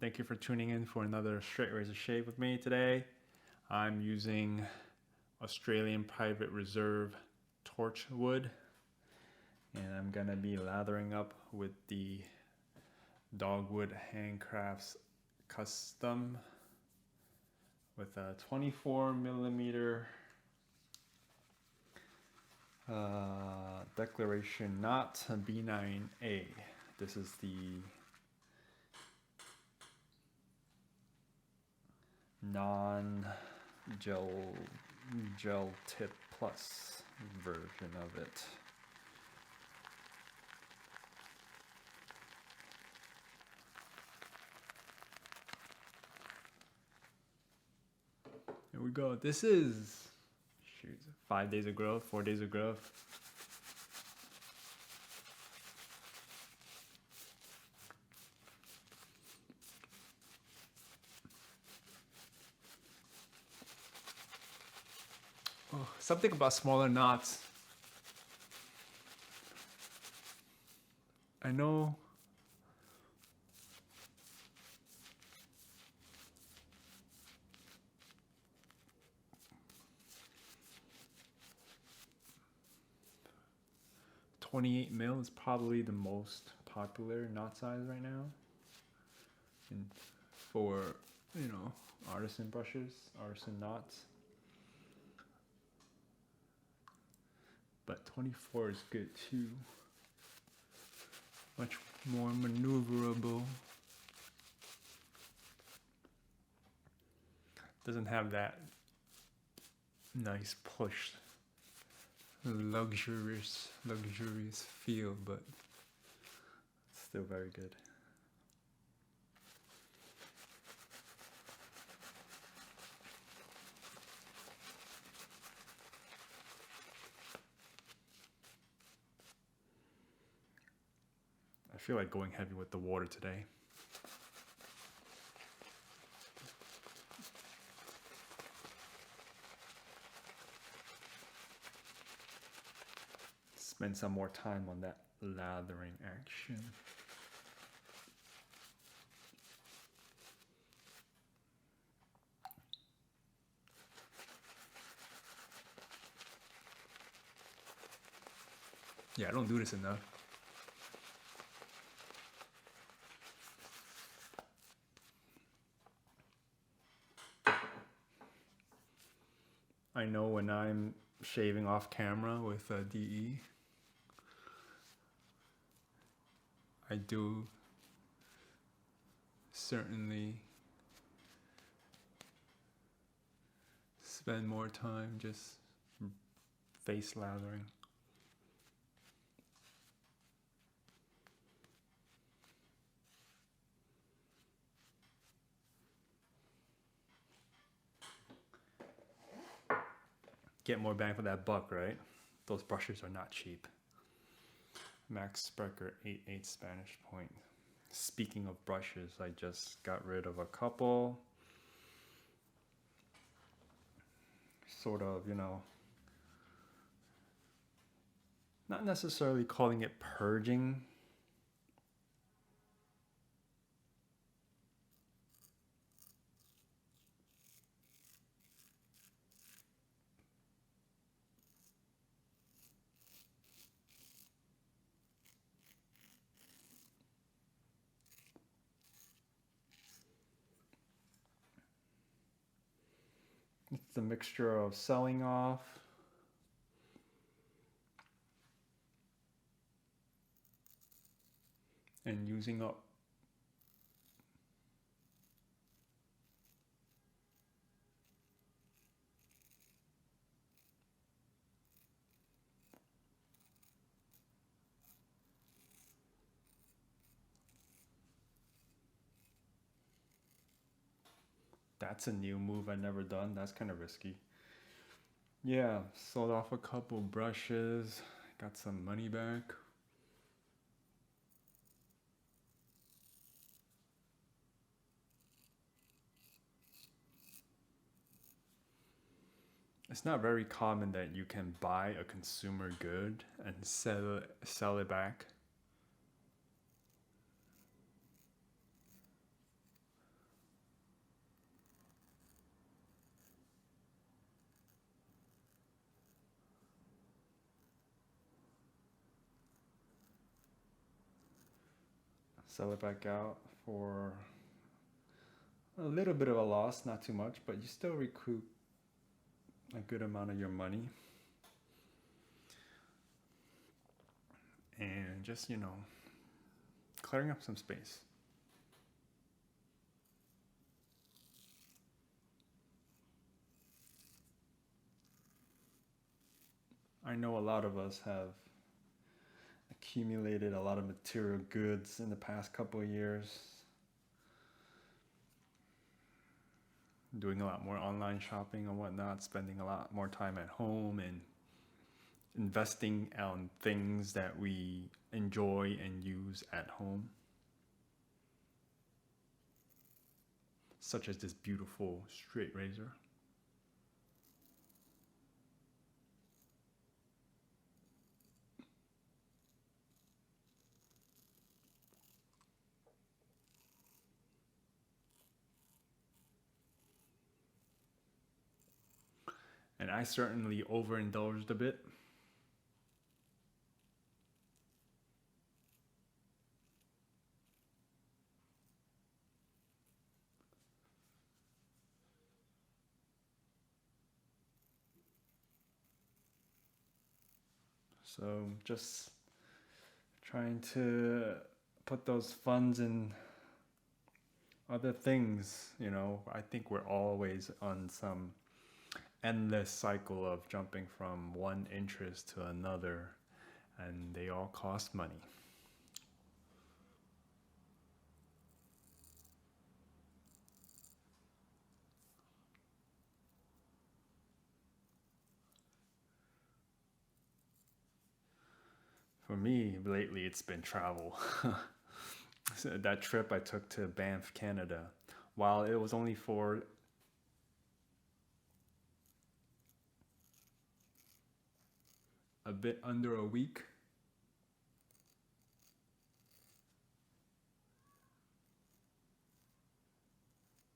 Thank you for tuning in for another straight razor shave with me today. I'm using Australian Private Reserve Torchwood, and I'm gonna be lathering up with the Dogwood Handcrafts Custom with a 24mm Declaration Knot B9A. This is the non-gel tip plus version of it. Here we go. This is 5 days of growth, 4 days of growth. Oh, something about smaller knots. I know .28mm is probably the most popular knot size right now, and for artisan brushes, artisan knots. But 24 is good too. Much more maneuverable. Doesn't have that nice push, luxurious feel, but it's still very good. I feel like going heavy with the water today. Spend some more time on that lathering action. Yeah, I don't do this enough. I know when I'm shaving off camera with a DE, I do certainly spend more time just face lathering. Get more bang for that buck, right? Those brushes are not cheap. Max Sprecher 8/8 Spanish point. Speaking of brushes, I just got rid of a couple. Sort of, not necessarily calling it purging. It's a mixture of selling off and using up. That's a new move I've never done. That's kind of risky. Yeah, sold off a couple brushes, got some money back. It's not very common that you can buy a consumer good and sell it back. sell it back out for a little bit of a loss, not too much, but you still recoup a good amount of your money. And just, you know, clearing up some space. I know a lot of us have accumulated a lot of material goods in the past couple of years, doing a lot more online shopping and whatnot, spending a lot more time at home and investing on things that we enjoy and use at home, such as this beautiful straight razor. And I certainly overindulged a bit. So just trying to put those funds in other things, you know. I think we're always on some endless cycle of jumping from one interest to another, and they all cost money. For me, lately, it's been travel. So that trip I took to Banff, Canada, while it was only for a bit under a week,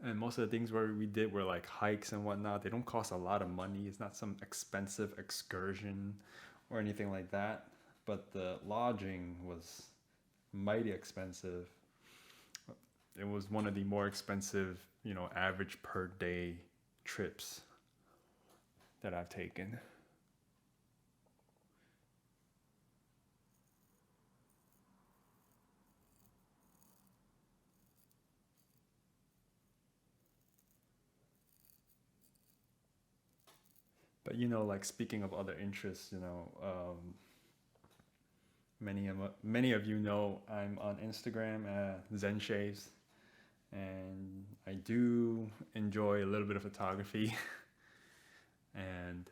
and most of the things where we did were like hikes and whatnot. They don't cost a lot of money. It's not some expensive excursion or anything like that. But the lodging was mighty expensive. It was one of the more expensive, you know, average per day trips that I've taken. But you know, like speaking of other interests, you know, many of you know I'm on Instagram at Zen Shaves, and I do enjoy a little bit of photography. And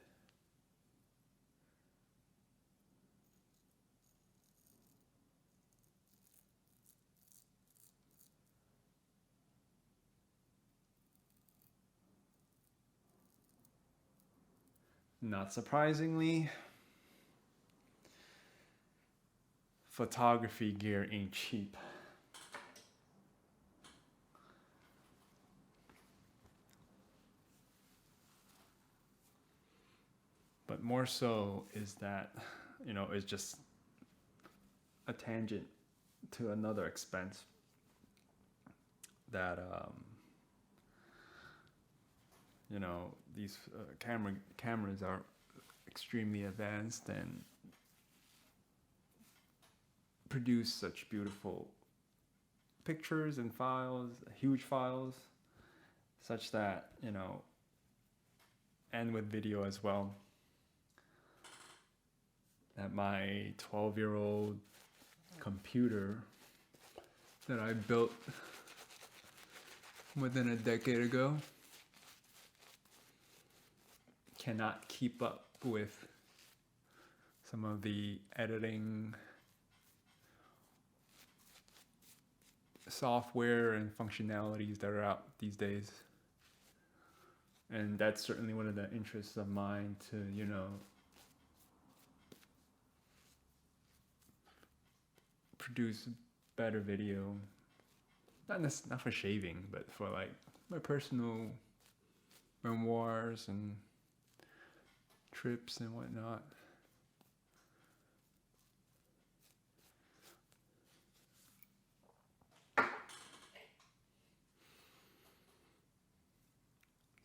not surprisingly, photography gear ain't cheap. But more so is that, you know, it's just a tangent to another expense that, you know, these cameras are extremely advanced and produce such beautiful pictures and files, huge files, such that, you know, and with video as well, that my 12-year-old computer that I built within a decade ago cannot keep up with some of the editing software and functionalities that are out these days. And that's certainly one of the interests of mine, to, you know, produce better video, not for shaving, but for like my personal memoirs and trips and whatnot.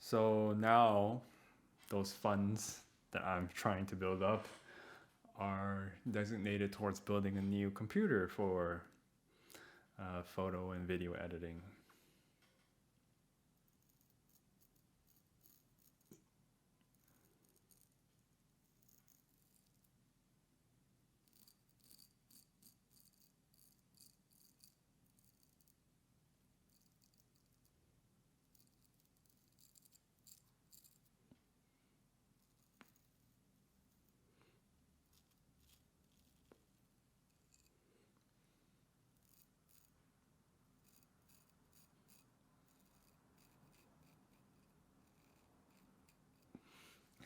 So now those funds that I'm trying to build up are designated towards building a new computer for photo and video editing.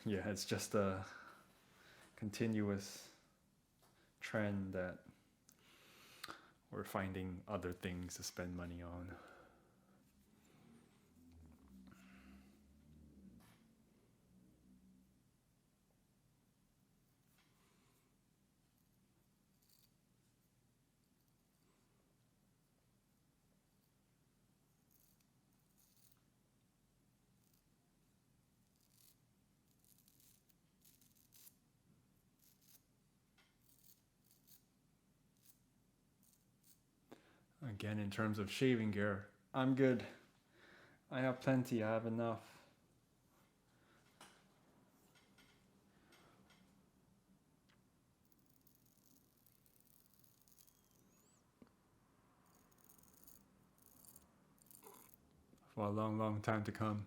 Yeah, it's just a continuous trend that we're finding other things to spend money on. Again, in terms of shaving gear, I'm good. I have plenty, I have enough. For a long, long time to come.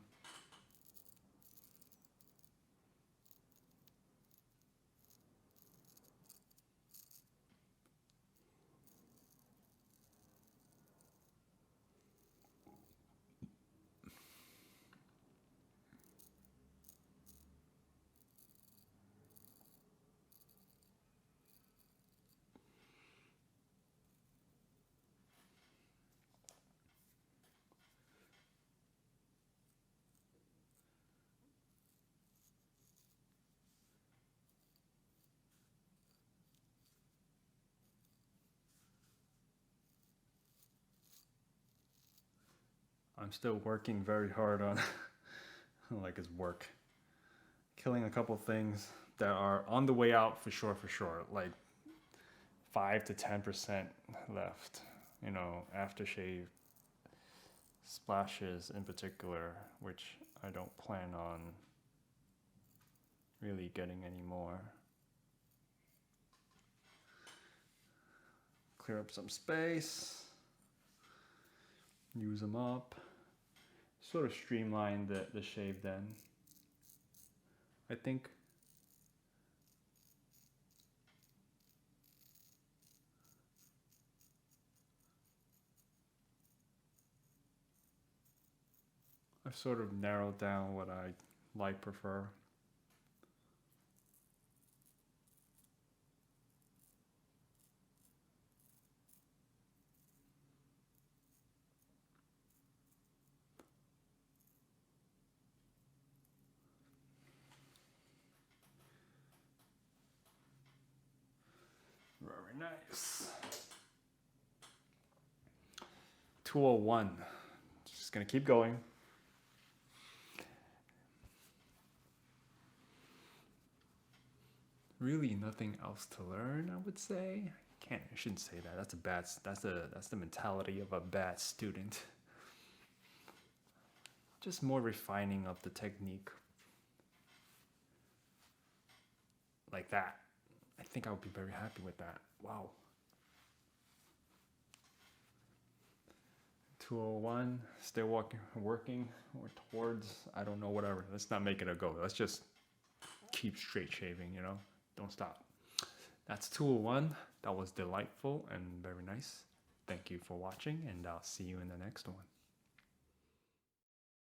I'm still working very hard on like his work. Killing a couple things that are on the way out for sure, like 5 to 10% left. You know, aftershave splashes in particular, which I don't plan on really getting any more. Clear up some space, use them up, sort of streamline the shave then. I think I've sort of narrowed down what I prefer. Very nice. 201. Just gonna keep going. Really nothing else to learn, I would say. I shouldn't say that. That's the mentality of a bad student. Just more refining of the technique. Like that. I think I would be very happy with that. Wow. 201, still working or towards, I don't know, whatever. Let's not make it a go. Let's just keep straight shaving, you know? Don't stop. That's 201. That was delightful and very nice. Thank you for watching, and I'll see you in the next one.